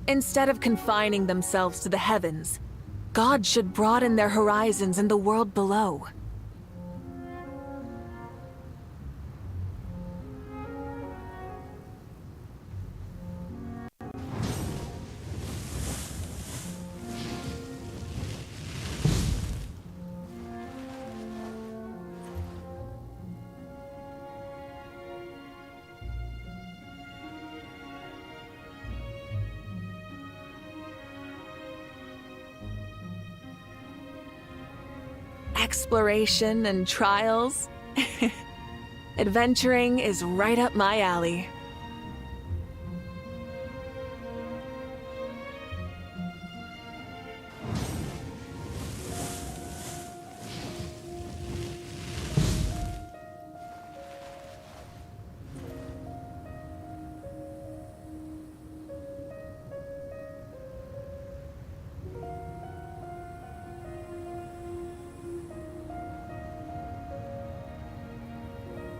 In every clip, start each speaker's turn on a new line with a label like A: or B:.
A: Instead of confining themselves to the heavens, gods should broaden their horizons in the world below. Exploration and trials. Adventuring is right up my alley.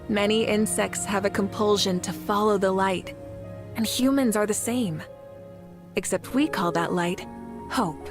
A: Many insects have a compulsion to follow the light, and humans are the same. Except we call that light hope.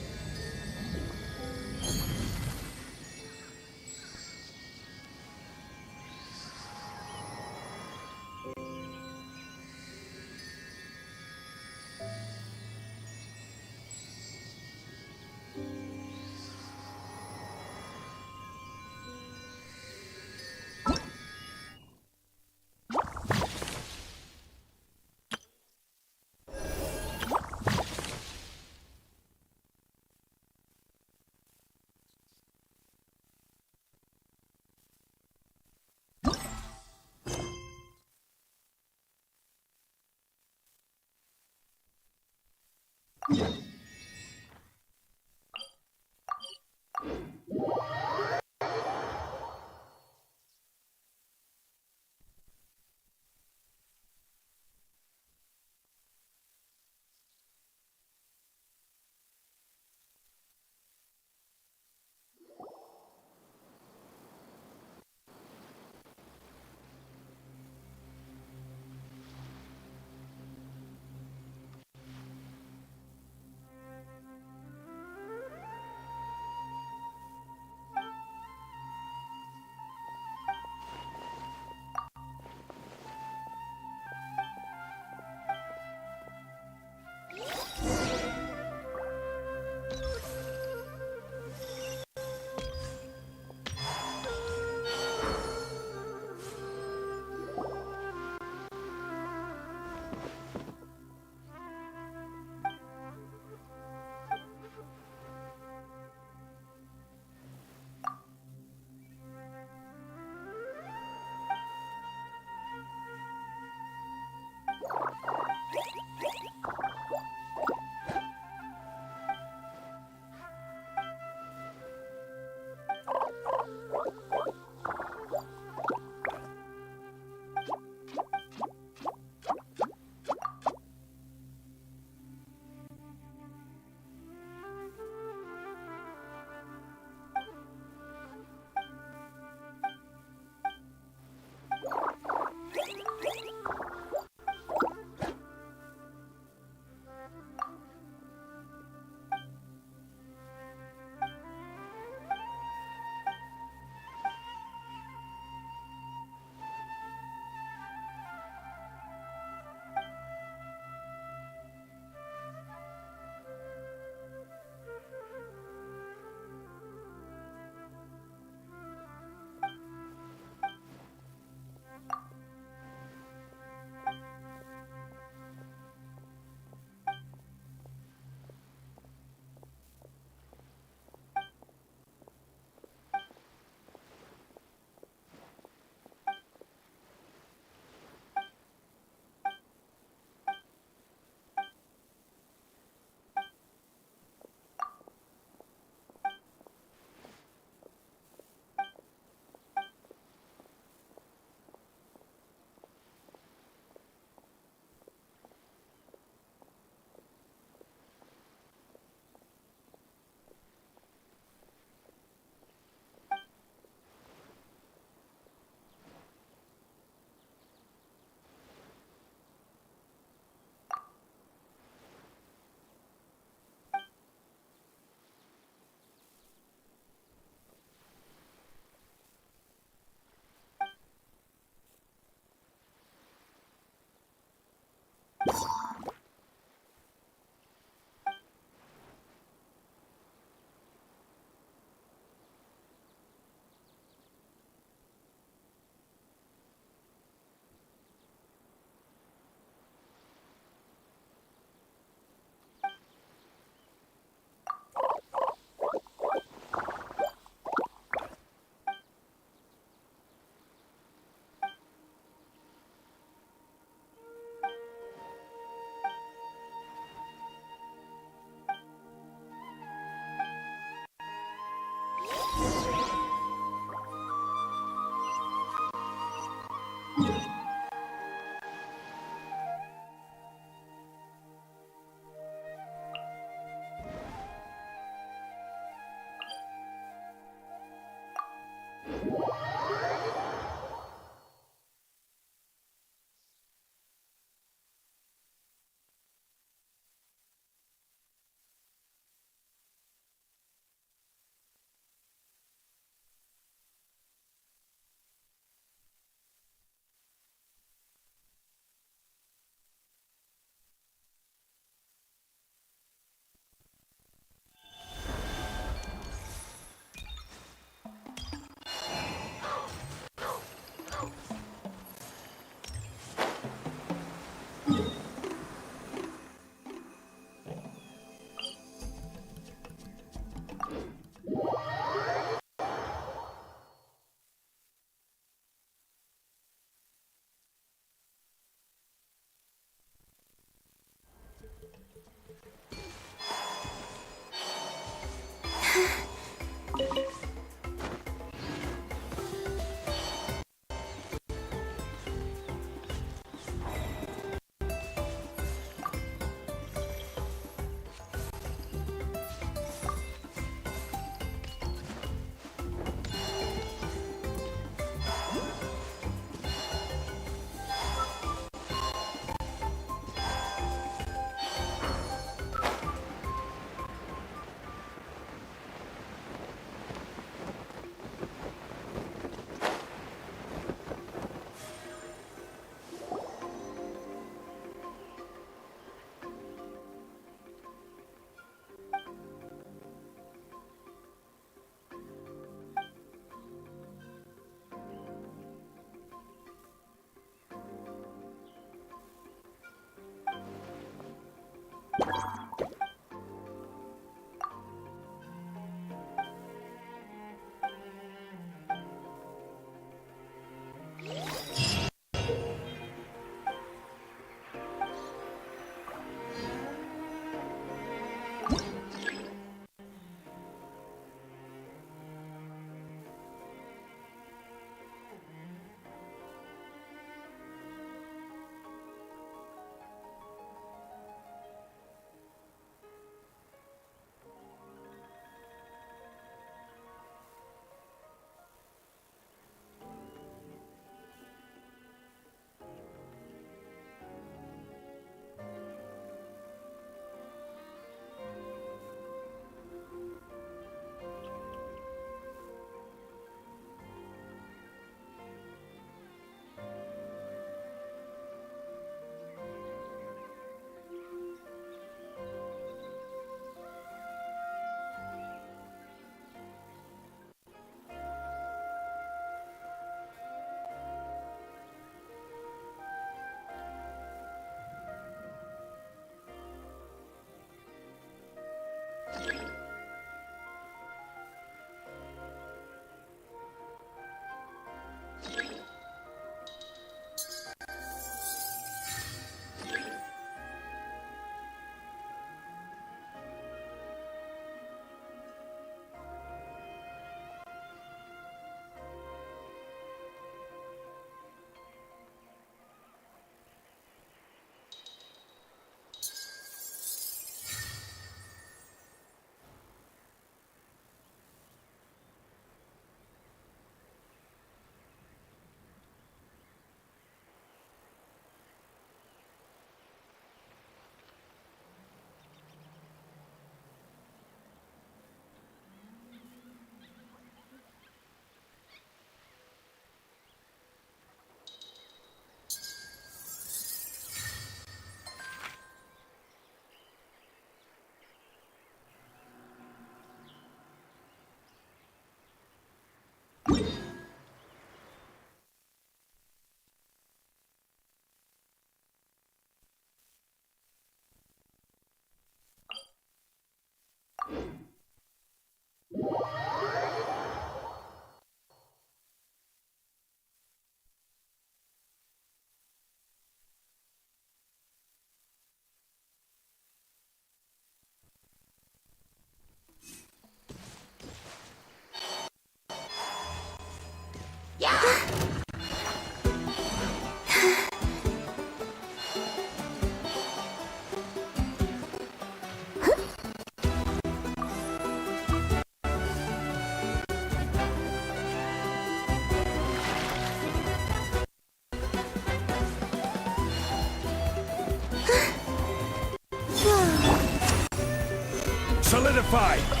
B: Solidify!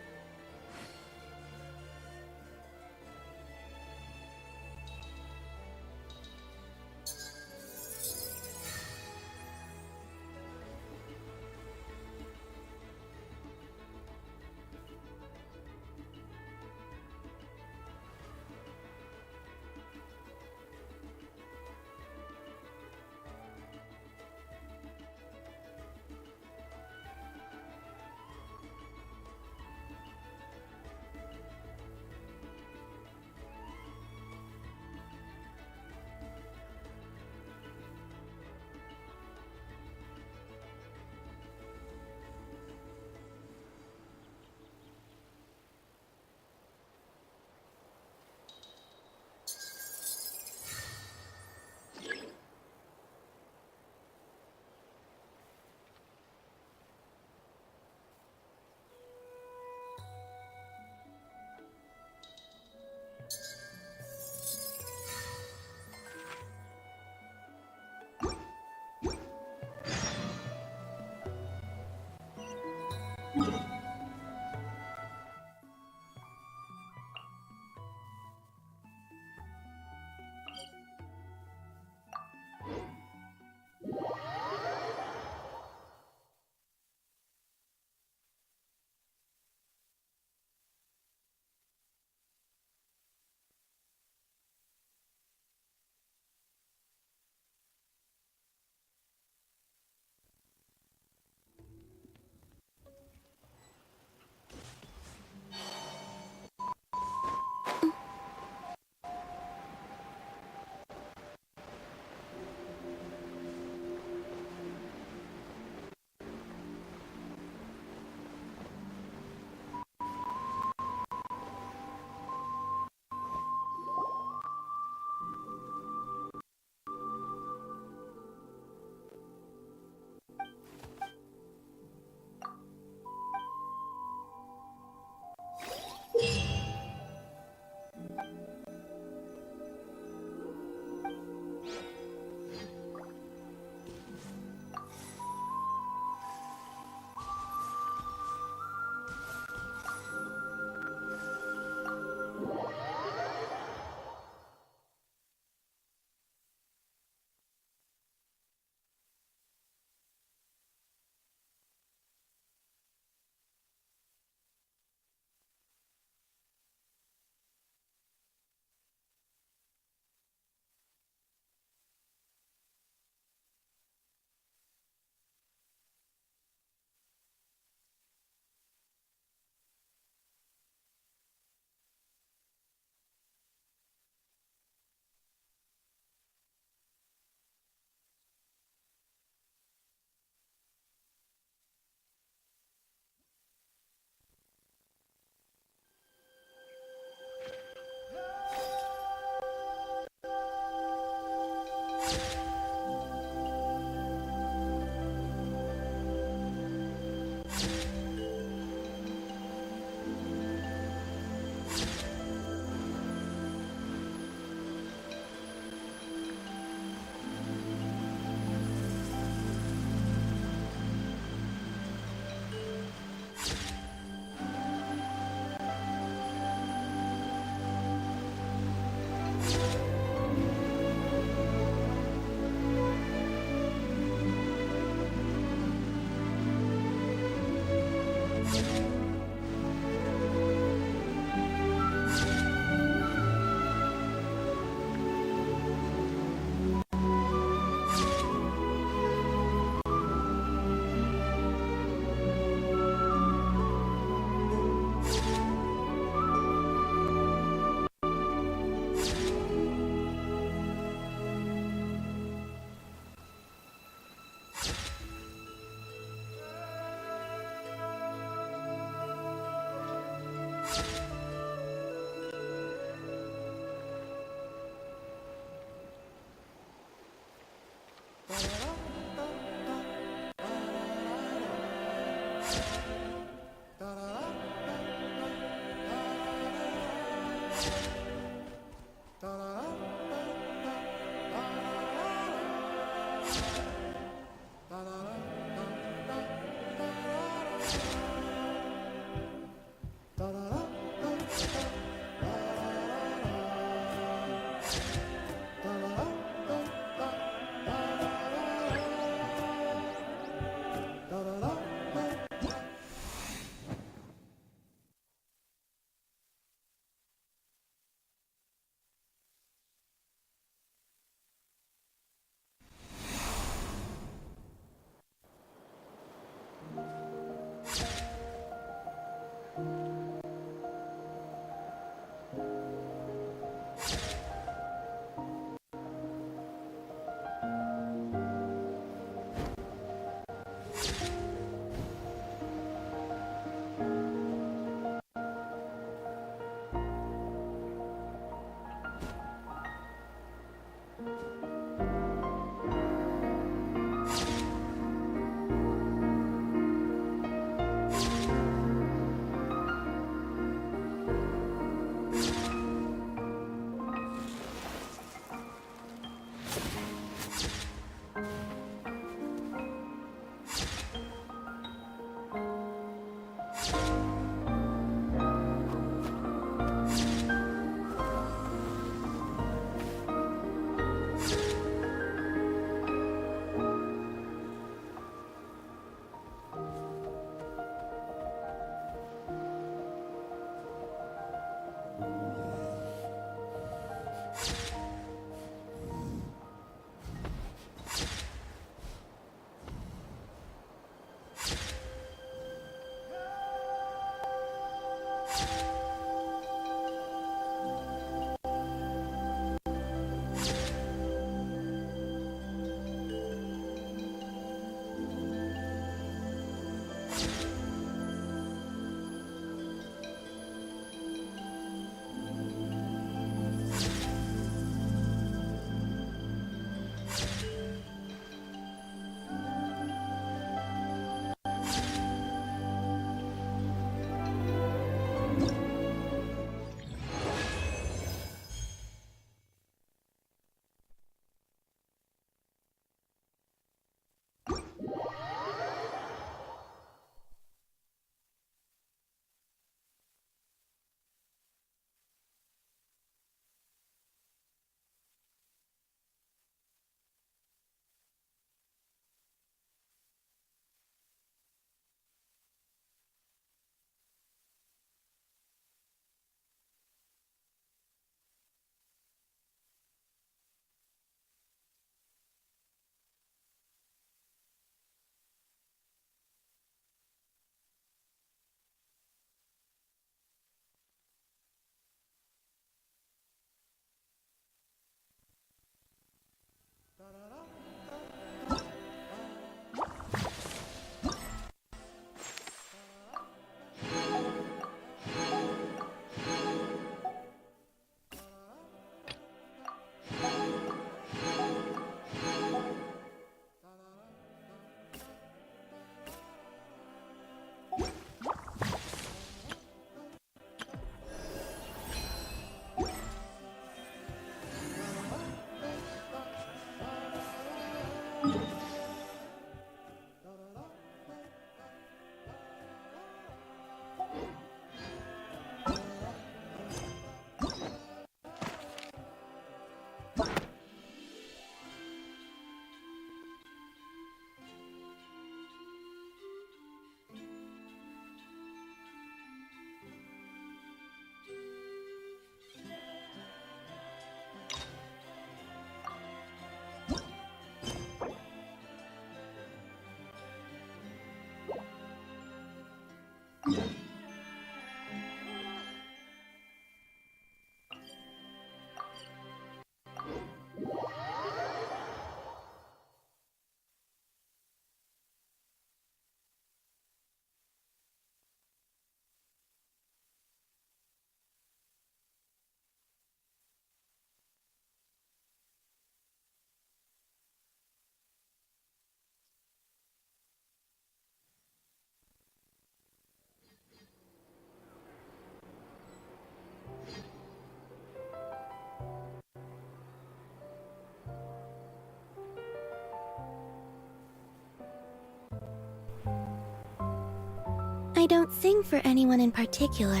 C: I don't sing for anyone in particular.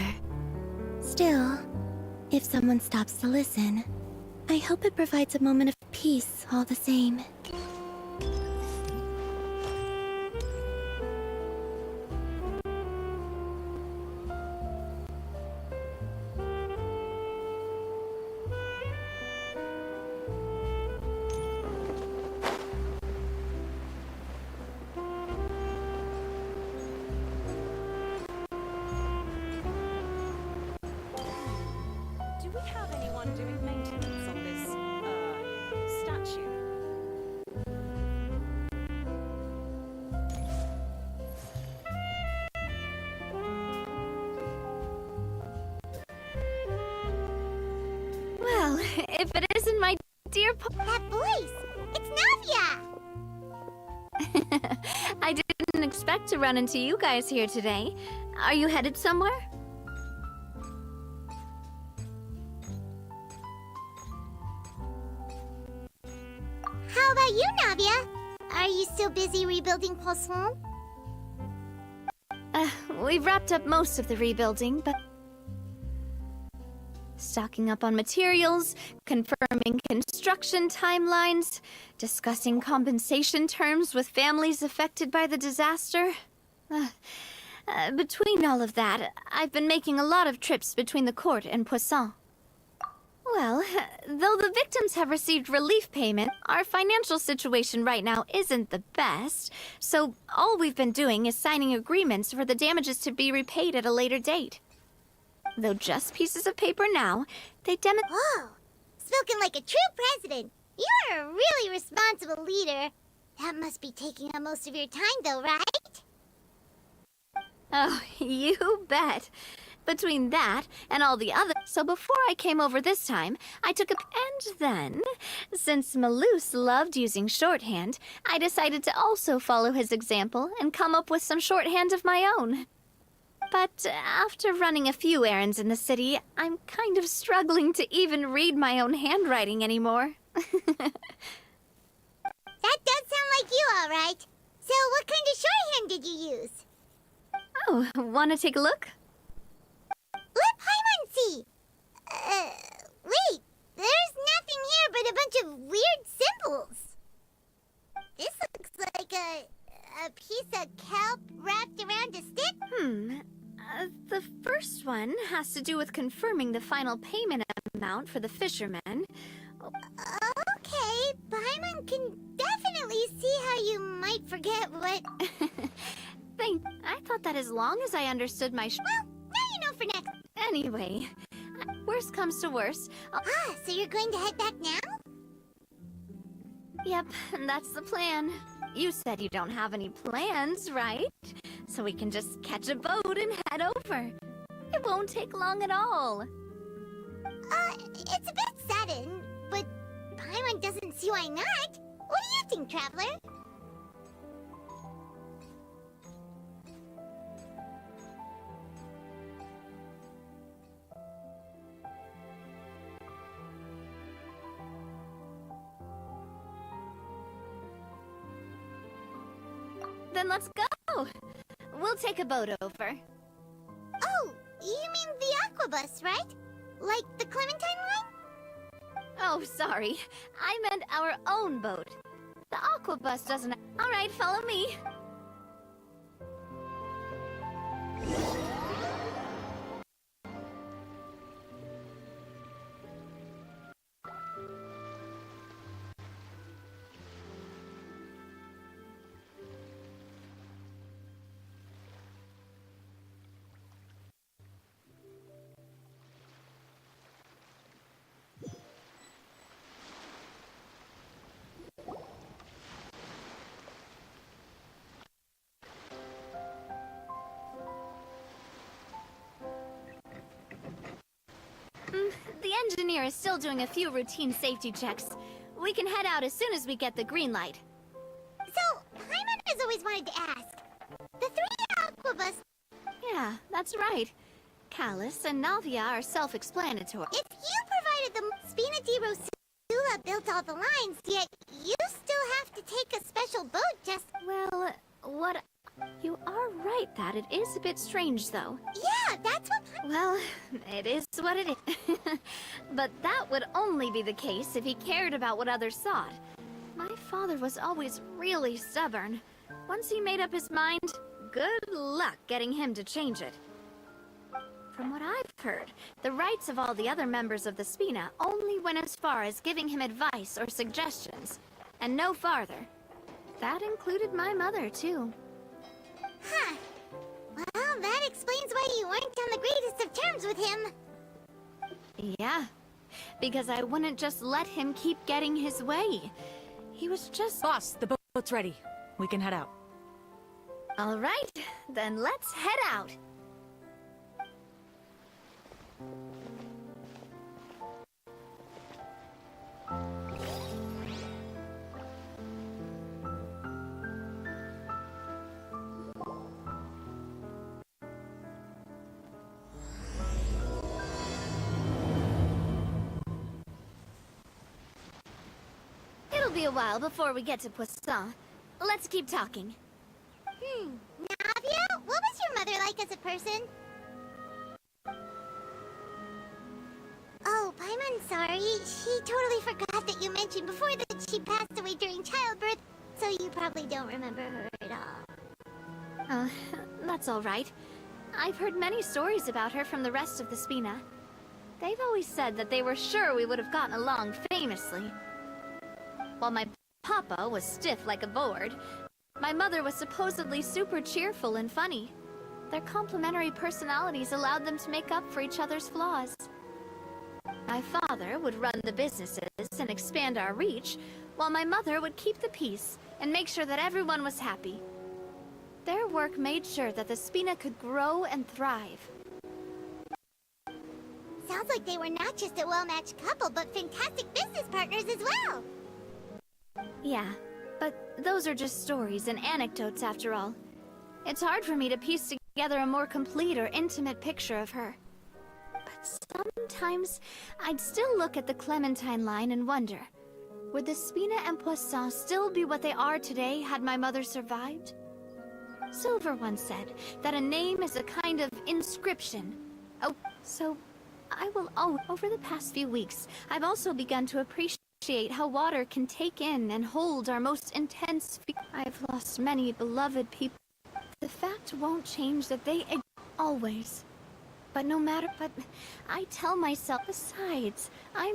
C: Still, if someone stops to listen, I hope it provides a moment of peace all the same.
D: Do we have anyone doing maintenance on this, statue?
E: Well, if it isn't my dear
F: That voice! It's Navia!
E: I didn't expect to run into you guys here today. Are you headed somewhere?
F: How about you, Navia? Are you still busy rebuilding Poisson?
E: We've wrapped up most of the rebuilding, but stocking up on materials, confirming construction timelines, discussing compensation terms with families affected by the disaster. Between all of that, I've been making a lot of trips between the court and Poisson. Well, though the victims have received relief payment, our financial situation right now isn't the best, so all we've been doing is signing agreements for the damages to be repaid at a later date. Though just pieces of paper now, they
F: Whoa! Spoken like a true president! You're a really responsible leader. That must be taking up most of your time, though, right?
E: Oh, you bet. Between that and all the other... So before I came over this time, I took a... And then, since Maloose loved using shorthand, I decided to also follow his example and come up with some shorthand of my own. But after running a few errands in the city, I'm kind of struggling to even read my own handwriting anymore.
F: That does sound like you, all right. So what kind of shorthand did you use?
E: Oh, want to take a look?
F: Let Paimon see! Wait, there's nothing here but a bunch of weird symbols. This looks like a piece of kelp wrapped around a stick.
E: The first one has to do with confirming the final payment amount for the fishermen.
F: Okay, Paimon can definitely see how you might forget what...
E: I thought that as long as I understood my
F: Well, now you know for next...
E: Anyway, worst comes to worst.
F: So you're going to head back now?
E: Yep, that's the plan. You said you don't have any plans, right? So we can just catch a boat and head over. It won't take long at all.
F: It's a bit sudden, but Paimon doesn't see why not. What do you think, Traveler?
E: Then let's go. We'll take a boat over.
F: Oh, you mean the Aquabus, right? Like the Clementine line?
E: Oh, sorry. I meant our own boat. The Aquabus doesn't... All right, follow me. The engineer is still doing a few routine safety checks. We can head out as soon as we get the green light.
F: So, Paimon has always wanted to ask. The three Aquabus,
E: Yeah, that's right. Callus and Navia are self-explanatory.
F: if you provided them, Spina di Rosula built all the lines, yet you still have to take a special boat just...
E: Well, what... You are right, that it is a bit strange, though.
F: Yeah, that's what...
E: Well, it is what it is. But that would only be the case if he cared about what others thought. My father was always really stubborn. Once he made up his mind, good luck getting him to change it. From what I've heard, the rights of all the other members of the Spina only went as far as giving him advice or suggestions, and no farther. That included my mother, too.
F: Huh. Well, that explains why you weren't on the greatest of terms with him.
E: Yeah, because I wouldn't just let him keep getting his way. He was just...
G: Boss, the boat's ready. We can head out.
E: All right, then let's head out. It'll be a while before we get to Poisson. Let's keep talking.
F: Navia, what was your mother like as a person? Oh, Paimon, sorry. She totally forgot that you mentioned before that she passed away during childbirth, so you probably don't remember her at all.
E: That's all right. I've heard many stories about her from the rest of the Spina. They've always said that they were sure we would have gotten along famously. While my papa was stiff like a board, my mother was supposedly super cheerful and funny. Their complementary personalities allowed them to make up for each other's flaws. My father would run the businesses and expand our reach, while my mother would keep the peace and make sure that everyone was happy. Their work made sure that the Spina could grow and thrive.
F: Sounds like they were not just a well-matched couple, but fantastic business partners as well.
E: Yeah, but those are just stories and anecdotes after all. It's hard for me to piece together a more complete or intimate picture of her. But sometimes, I'd still look at the Clementine line and wonder, would the Spina and Poisson still be what they are today had my mother survived? Silver once said that a name is a kind of inscription. Oh, so I will over the past few weeks, I've also begun to appreciate how water can take in and hold our most intense I've lost many beloved people. The fact won't change that they always. But no matter, I tell myself, besides, I'm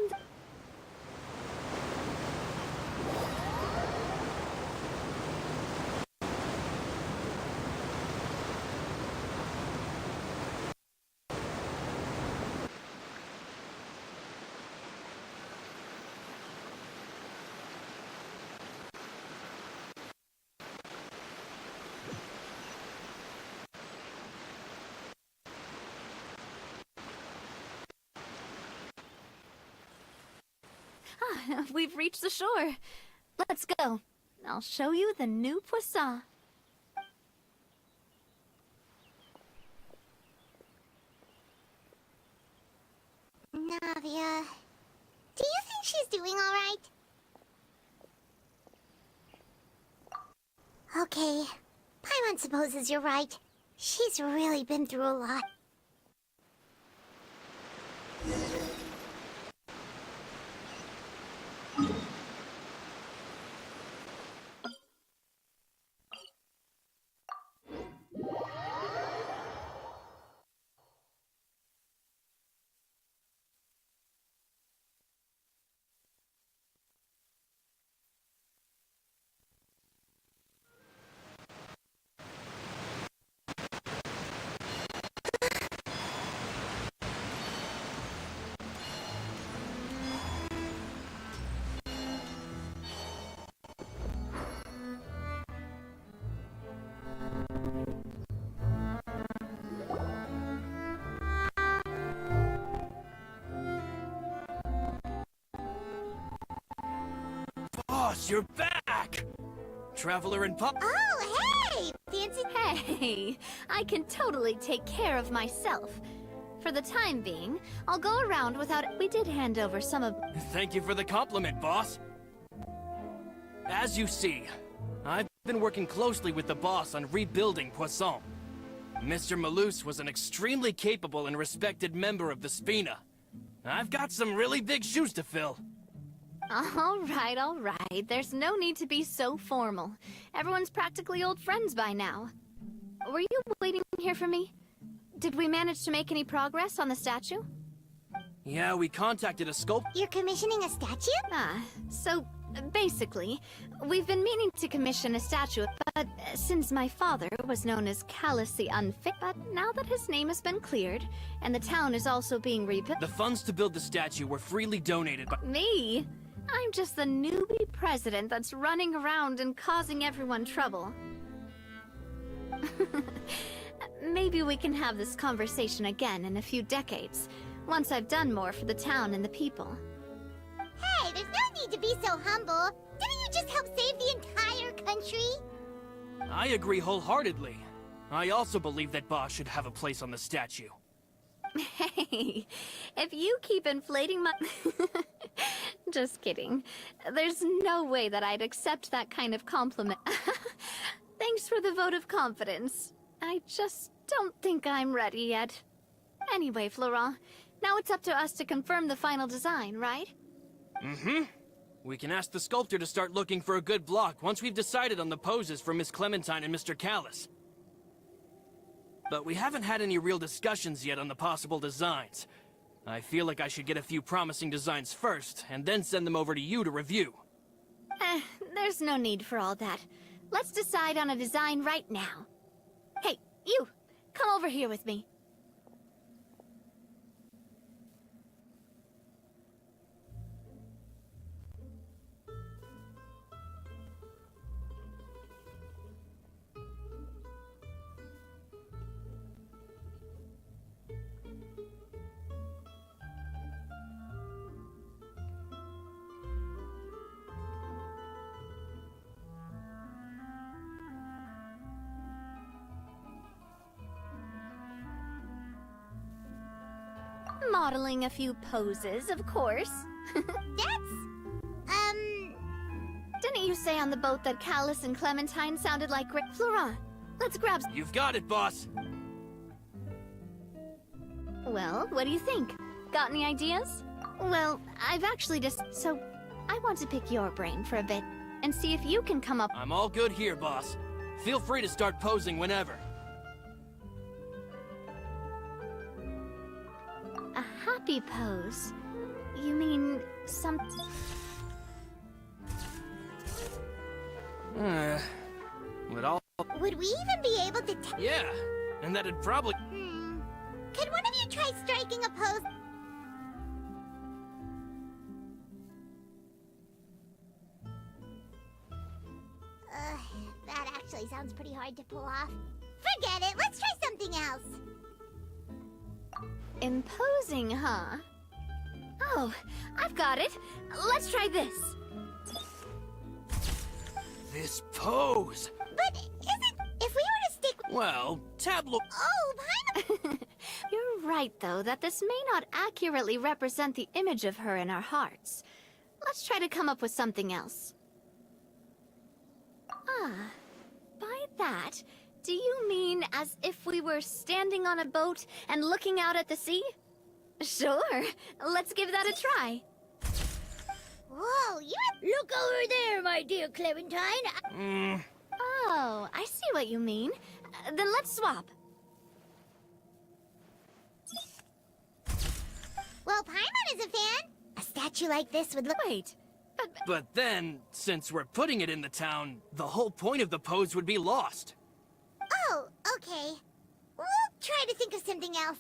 E: we've reached the shore. Let's go. I'll show you the new Poisson.
F: Navia, do you think she's doing all right? Okay, Paimon supposes you're right. She's really been through a lot.
B: Boss, you're back! Traveler and pup.
F: Oh, hey! Fancy...
E: Hey, I can totally take care of myself. For the time being, I'll go around without... We did hand over some of...
B: Thank you for the compliment, boss. As you see, I've been working closely with the boss on rebuilding Poisson. Mr. Malus was an extremely capable and respected member of the Spina. I've got some really big shoes to fill.
E: All right. There's no need to be so formal. Everyone's practically old friends by now. Were you waiting here for me? Did we manage to make any progress on the statue?
B: Yeah, we contacted a sculptor.
F: You're commissioning a statue?
E: So basically, we've been meaning to commission a statue, but since my father was known as Callus the Unfit, but now that his name has been cleared, and the town is also being rebuilt.
B: The funds to build the statue were freely donated by—
E: Me? I'm just the newbie president that's running around and causing everyone trouble. Maybe we can have this conversation again in a few decades, once I've done more for the town and the people.
F: Hey, there's no need to be so humble. Didn't you just help save the entire country?
B: I agree wholeheartedly. I also believe that Boss should have a place on the statue.
E: Hey, if you keep inflating my... Just kidding. There's no way that I'd accept that kind of compliment. Thanks for the vote of confidence. I just don't think I'm ready yet. Anyway, Florent, now it's up to us to confirm the final design, right?
B: Mm-hmm. We can ask the sculptor to start looking for a good block once we've decided on the poses for Miss Clementine and Mr. Callus. But we haven't had any real discussions yet on the possible designs. I feel like I should get a few promising designs first, and then send them over to you to review.
E: There's no need for all that. Let's decide on a design right now. Hey, you! Come over here with me. Modeling a few poses, of course. Didn't you say on the boat that Callus and Clementine sounded like great... Florent, let's grab...
B: You've got it, boss!
E: Well, what do you think? Got any ideas? Well, I've actually just... So, I want to pick your brain for a bit, and see if you can come up...
B: I'm all good here, boss. Feel free to start posing whenever.
E: A happy pose? You mean some...
B: Would all...
F: Would we even be able to
B: Yeah, and that'd probably...
F: Could one of you try striking a pose? That actually sounds pretty hard to pull off. Forget it, let's try something else.
E: Imposing, huh? Oh, I've got it. Let's try this.
B: This pose!
F: But isn't... If we were to stick...
B: Well, tableau...
F: Oh, Pineapple...
E: You're right, though, that this may not accurately represent the image of her in our hearts. Let's try to come up with something else. By that, do you mean as if we were standing on a boat and looking out at the sea? Sure, let's give that a try.
F: Whoa, you... Look over there, my dear Clementine.
E: Oh, I see what you mean. Then let's swap.
F: Well, Paimon is a fan. A statue like this would look...
E: Wait,
B: But then, since we're putting it in the town, the whole point of the pose would be lost.
F: Oh, okay. We'll try to think of something else.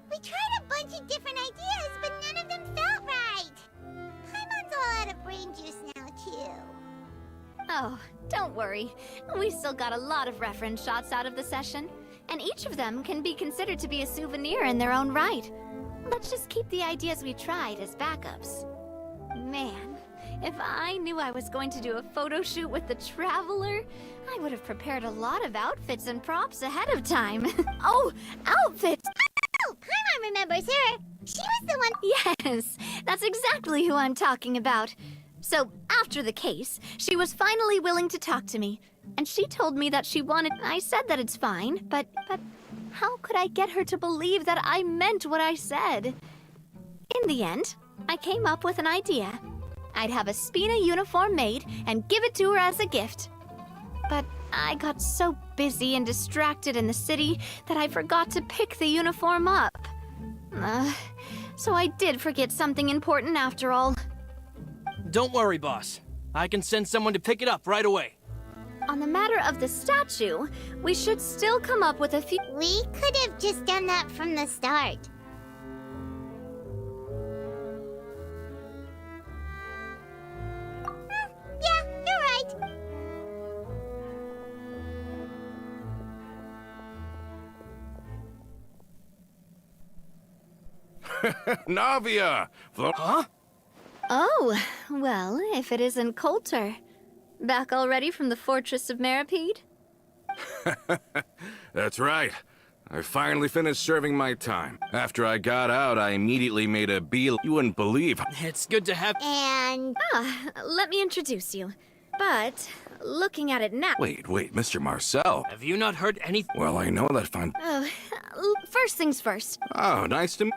F: We tried a bunch of different ideas, but none of them felt right. Paimon's all out of brain juice now, too.
E: Oh, don't worry. We still got a lot of reference shots out of the session, and each of them can be considered to be a souvenir in their own right. Let's just keep the ideas we tried as backups. Man, if I knew I was going to do a photo shoot with the Traveler, I would have prepared a lot of outfits and props ahead of time. Oh, outfits!
F: Oh, Paimon remembers her. She was the one.
E: Yes, that's exactly who I'm talking about. So, after the case, she was finally willing to talk to me. And she told me that she wanted... I said that it's fine, but how could I get her to believe that I meant what I said? In the end, I came up with an idea. I'd have a Spina uniform made and give it to her as a gift. But I got so busy and distracted in the city that I forgot to pick the uniform up. So I did forget something important after all.
B: Don't worry, boss. I can send someone to pick it up right away.
E: On the matter of the statue, we should still come up with a few...
F: We could have just done that from the start. Yeah, you're right.
H: Navia!
B: Huh?
E: Oh, well, if it isn't Coulter. Back already from the Fortress of Meripede?
H: That's right. I finally finished serving my time. After I got out, I immediately made a You wouldn't believe.
B: It's good to have...
F: And
E: Let me introduce you. But, looking at it now...
H: Wait, Mr. Marcel.
B: Have you not heard anything?
H: Well, I know that
E: Oh, first things first.
H: Oh, nice to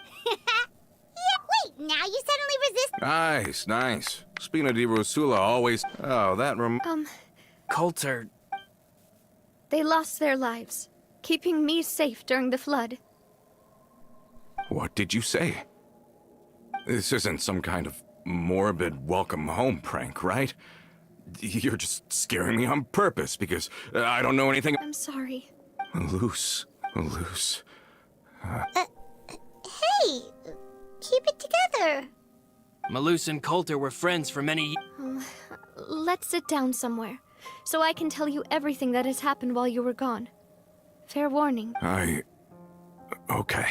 F: yeah, wait, now you suddenly resist.
H: Nice. Spina di Rosula always... Oh, that
B: Coulter...
E: They lost their lives, keeping me safe during the flood.
H: What did you say? This isn't some kind of morbid welcome home prank, right? You're just scaring me on purpose because I don't know anything...
E: I'm sorry.
H: Loose.
F: Hey, keep it together.
B: Malus and Coulter were friends for many
E: Let's sit down somewhere, so I can tell you everything that has happened while you were gone. Fair warning.
H: Okay.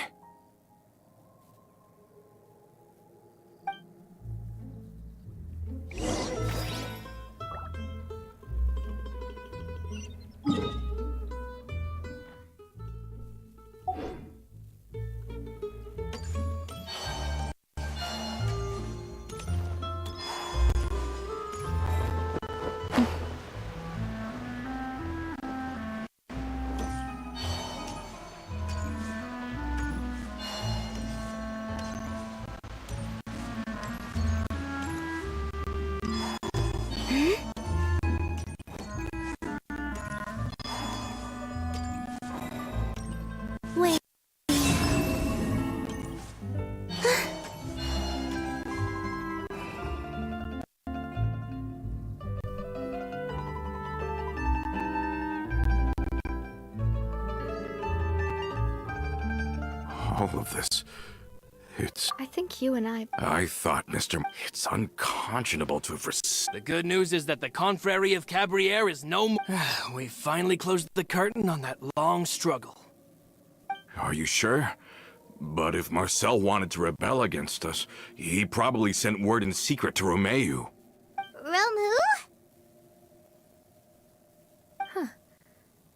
C: Wait.
H: All of this... It's...
E: I think you and
H: I thought, Mr... It's unconscionable to have...
B: The good news is that the Confrérie of Cabriere is no more. We finally closed the curtain on that long struggle.
H: Are you sure? But if Marcel wanted to rebel against us, he probably sent word in secret to Romeu.
F: Romu?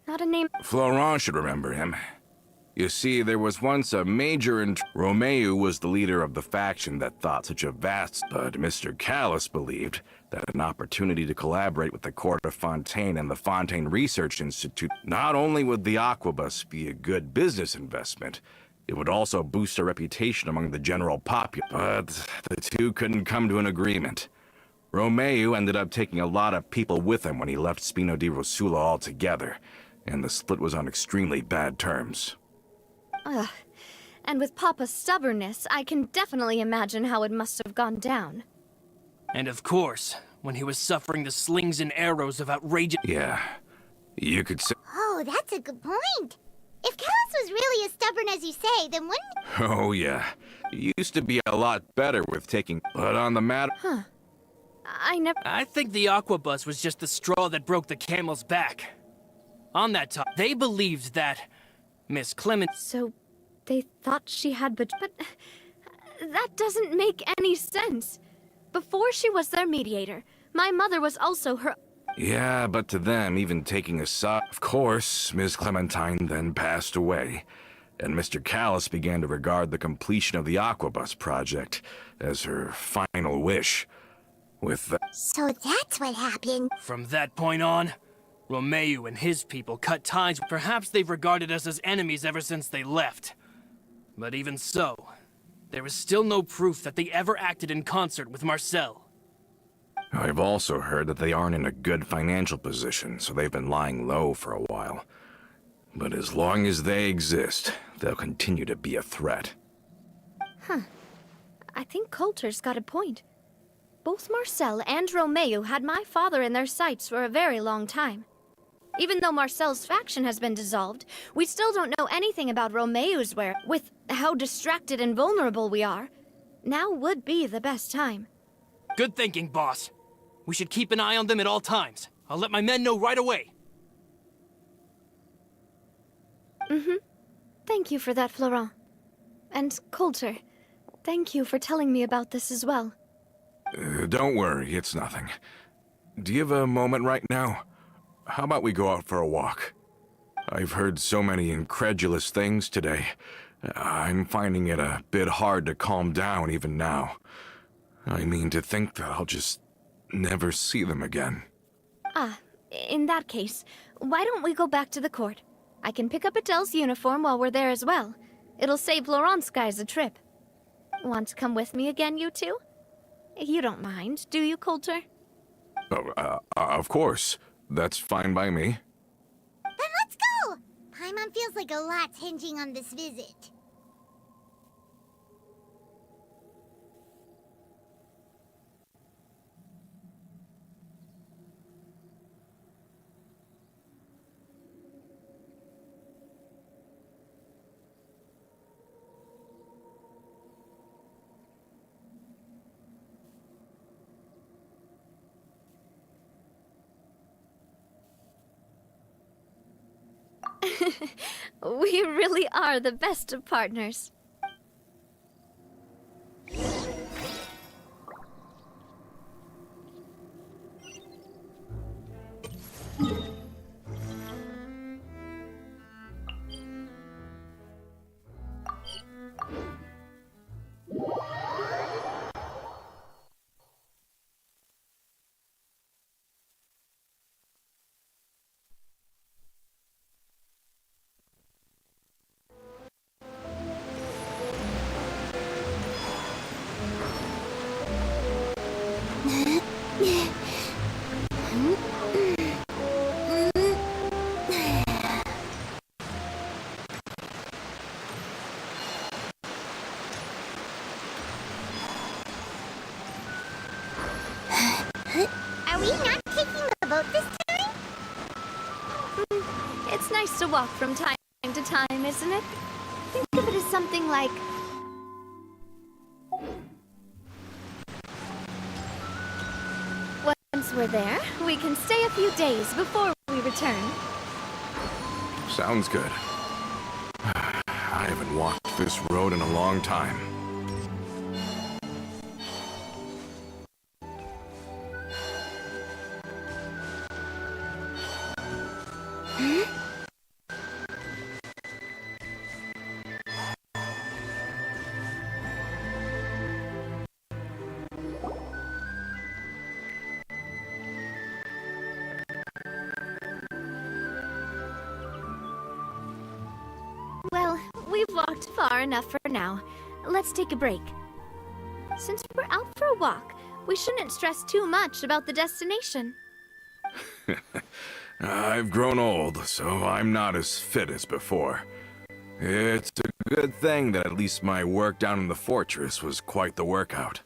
E: Not a name.
H: Florent should remember him. You see, there was once a major Romeu was the leader of the faction that thought such a vast... But Mr. Callis believed that an opportunity to collaborate with the Court of Fontaine and the Fontaine Research Institute, not only would the Aquabus be a good business investment, it would also boost our reputation among the general populace. But the two couldn't come to an agreement. Romeu ended up taking a lot of people with him when he left Spino di Rosula altogether, and the split was on extremely bad terms.
E: Ugh. And with Papa's stubbornness, I can definitely imagine how it must have gone down.
B: And of course, when he was suffering the slings and arrows of outrageous...
H: Yeah, you could say...
F: Oh, that's a good point. If Callis was really as stubborn as you say, then wouldn't...
H: Oh, yeah. He used to be a lot better with taking... But on the matter...
B: I think the Aquabus was just the straw that broke the camel's back. On that top, they believed that Miss Clement...
E: So, they thought she had but that doesn't make any sense. Before she was their mediator, my mother was also her...
H: Yeah, but to them, even taking a side... Of course, Ms. Clementine then passed away, and Mr. Callus began to regard the completion of the Aquabus project as her final wish. With that...
F: So that's what happened.
B: From that point on, Romeu and his people cut ties. Perhaps they've regarded us as enemies ever since they left. But even so, there is still no proof that they ever acted in concert with Marcel.
H: I've also heard that they aren't in a good financial position, so they've been lying low for a while. But as long as they exist, they'll continue to be a threat.
E: I think Coulter's got a point. Both Marcel and Romeu had my father in their sights for a very long time. Even though Marcel's faction has been dissolved, we still don't know anything about Romeu's where. With how distracted and vulnerable we are, now would be the best time.
B: Good thinking, boss. We should keep an eye on them at all times. I'll let my men know right away.
E: Thank you for that, Florent. And Coulter, thank you for telling me about this as well.
H: Don't worry, it's nothing. Do you have a moment right now? How about we go out for a walk? I've heard so many incredulous things today. I'm finding it a bit hard to calm down even now. I mean, to think that I'll just never see them again.
E: In that case, why don't we go back to the court? I can pick up Adele's uniform while we're there as well. It'll save Laurent's guys a trip. Want to come with me again, you two? You don't mind, do you, Coulter?
H: Oh, of course. That's fine by me.
F: Then let's go! Paimon feels like a lot's hinging on this visit.
E: We really are the best of partners.
F: Are we not taking the boat this time?
E: It's nice to walk from time to time, isn't it? Think of it as something like... Once we're there, we can stay a few days before we return.
H: Sounds good. I haven't walked this road in a long time.
E: Well, we've walked far enough for now. Let's take a break. Since we're out for a walk, we shouldn't stress too much about the destination.
H: I've grown old, so I'm not as fit as before. It's a good thing that at least my work down in the fortress was quite the workout.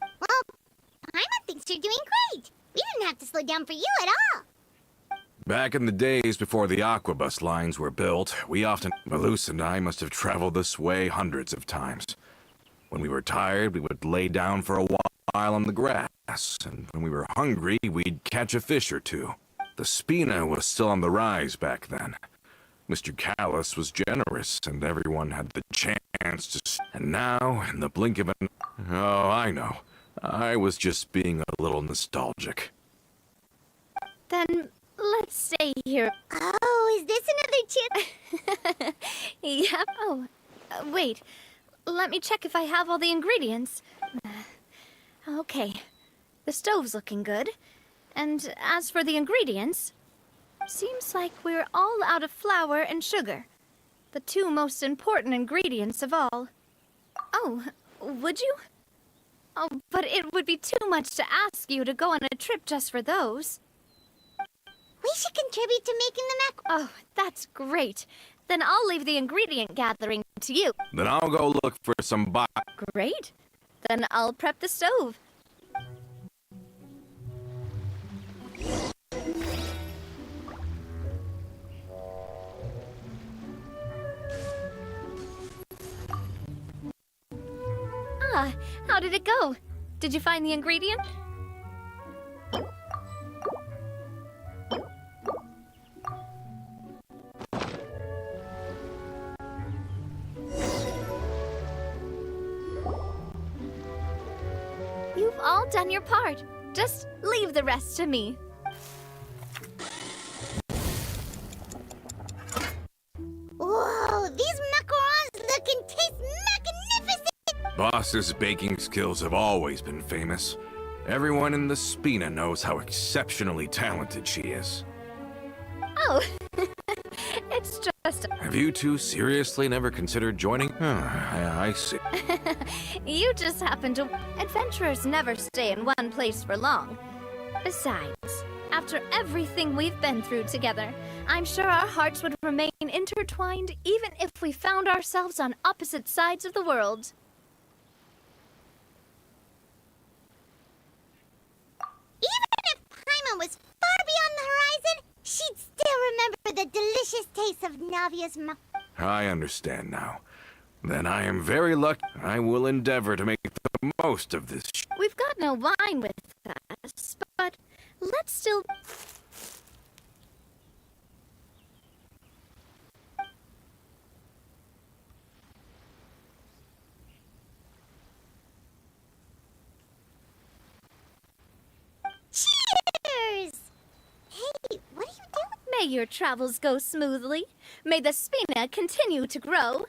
F: Well, Paimon thinks you're doing great. We didn't have to slow down for you at all.
H: Back in the days before the Aquabus lines were built, we often... Malus and I must have traveled this way hundreds of times. When we were tired, we would lay down for a while on the grass, and when we were hungry, we'd catch a fish or two. The Spina was still on the rise back then. Mr. Callus was generous, and everyone had the chance to... And now, in the blink of an... Oh, I know. I was just being a little nostalgic.
E: Then let's stay here.
F: Oh, is this another chip?
E: Yep. Oh, wait. Let me check if I have all the ingredients. Okay. The stove's looking good. And as for the ingredients, seems like we're all out of flour and sugar. The two most important ingredients of all. Oh, would you? Oh, but it would be too much to ask you to go on a trip just for those.
F: We should contribute to making the mac.
E: Oh, that's great. Then I'll leave the ingredient gathering to you.
H: Then I'll go look for some
E: Great. Then I'll prep the stove. Ah, how did it go? Did you find the ingredient? You've all done your part. Just leave the rest to me.
F: Whoa, these macarons look and taste magnificent!
H: Boss's baking skills have always been famous. Everyone in the Spina knows how exceptionally talented she is.
E: Oh, it's just...
H: Have you two seriously never considered joining? I see.
E: You just happen to... Adventurers never stay in one place for long. Besides, after everything we've been through together, I'm sure our hearts would remain intertwined even if we found ourselves on opposite sides of the world.
F: Even if Paimon was far beyond the horizon, she'd still remember the delicious taste of Navia's mac.
H: I understand now. Then I am very lucky. I will endeavor to make the most of this.
E: We've got no wine with us, but let's still...
F: Cheers! Hey, what are you doing?
E: May your travels go smoothly. May the Spina continue to grow.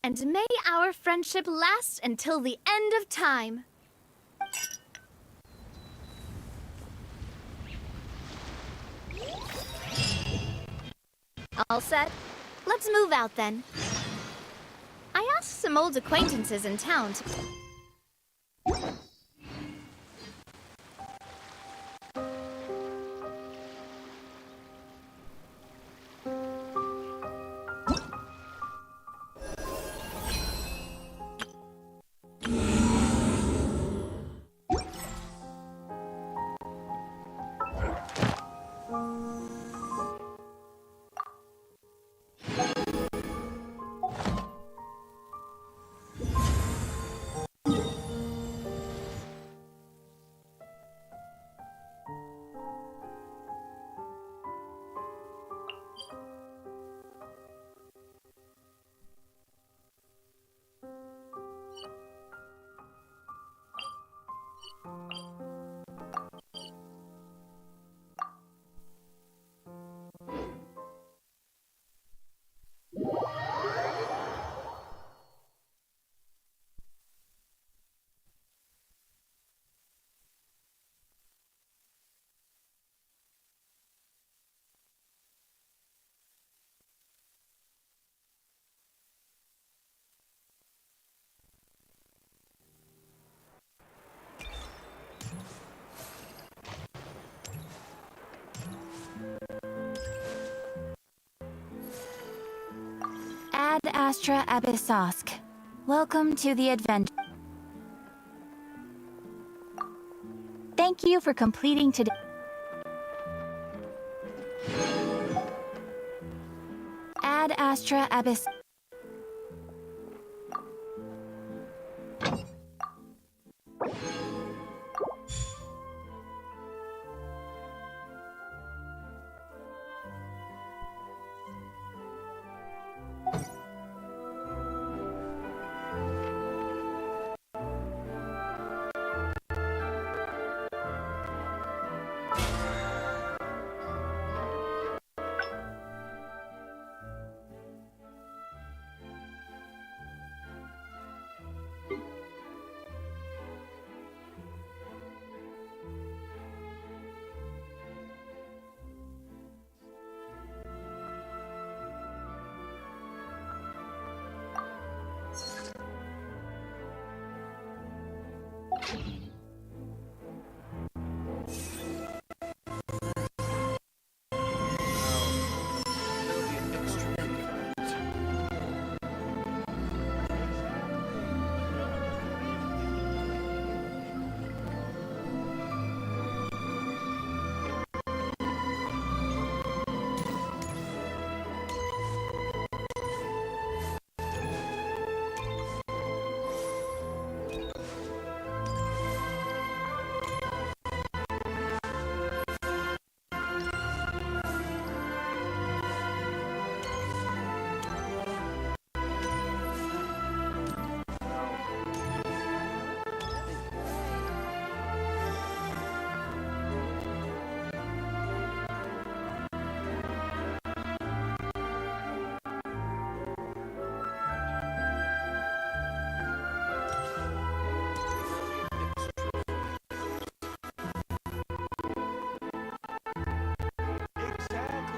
E: And may our friendship last until the end of time. All set? Let's move out then. I asked some old acquaintances in town to...
I: Ad Astra Abyssosk. Welcome to the adventure. Thank you for completing today. Ad Astra Abyss.